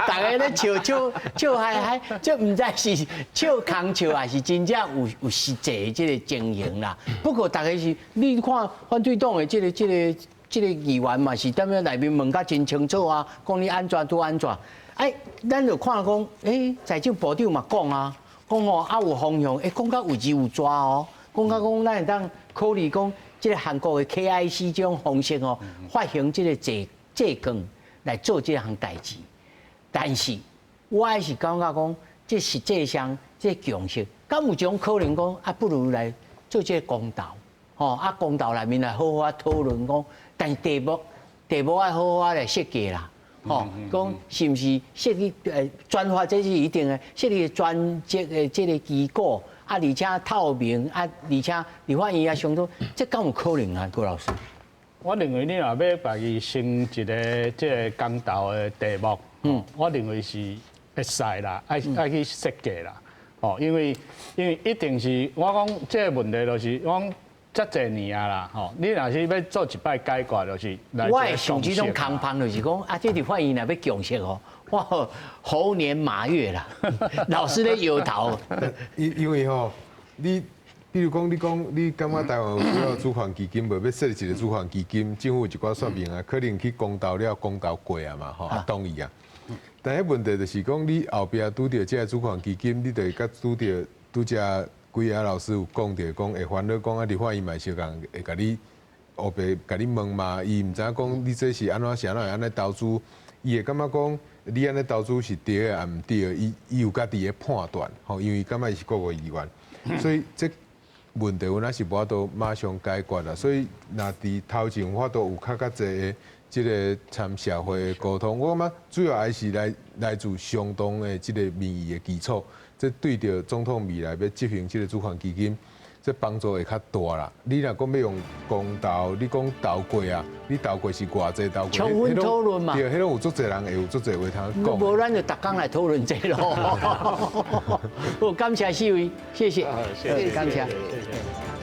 [SPEAKER 1] 大家咧笑嗨，这唔知是笑空笑还是真正有实际这个情形啦。不过大家是，你看反对党的这个议员嘛，是踮咧内面问甲真清楚啊，讲你安怎拄安怎。咱就看讲，财政部长嘛讲啊，讲有方向，讲甲有字有抓哦，讲甲讲咱会当考虑讲，这个韩国的 KIC 这种方式发行这个借券来做这项代志，但是我还是感觉讲，这实际上这共识，敢有种可能讲不如来做这个公道，公道内面来好好讨论讲，但是题目爱好好来设计啦，讲是不是设计专法这是一定的，设计专职的这个机构，而且透明，而且立法院也相当，这敢有可能啊，郭老师？
[SPEAKER 2] 我认为你若要家己生一个即个公道的题目，我认为是会使啦，爱去设计啦，因为一定是我讲即个问题就是我讲遮侪年啊啦，你若是要做一摆解决，就是
[SPEAKER 1] 我会想这种空棒，就是讲这立法院若要共识我哇，猴年马月啦，老师咧摇头。
[SPEAKER 3] 因为吼，你比如讲，你感觉台湾有需要主权基金，无要设立一个主权基金，政府有一寡说明啊，可能去公投了，公投过啊嘛，吼，同意啊。但迄问题就是讲，你后壁拄着这个主权基金，你就会甲拄只几个老师有讲着，讲会烦恼讲啊，立法院嘛相共会甲你后壁甲你问嘛，伊毋知影讲你这是安怎想，会安尼投资，伊会感觉讲你安尼投资是对的，啊毋对的，伊有家己的判断，吼，因为感觉伊是国会议员，所以这问题阮也是无法度马上解决啦。所以若伫头前我都有较侪的即个参社会的沟通，我感觉主要还是来自相当的即个民意的基础。这对着总统未来要执行即个主权基金，这帮助会较大啦。你若讲要用公投，你讲投过啊，你投过是偌济投过？
[SPEAKER 1] 充分讨论嘛。
[SPEAKER 3] 对，迄种有足侪人会有足侪话通讲。
[SPEAKER 1] 无咱就逐工来讨论这咯。好，感谢四位，谢谢，
[SPEAKER 2] 谢谢，
[SPEAKER 1] 感谢。
[SPEAKER 2] 谢谢。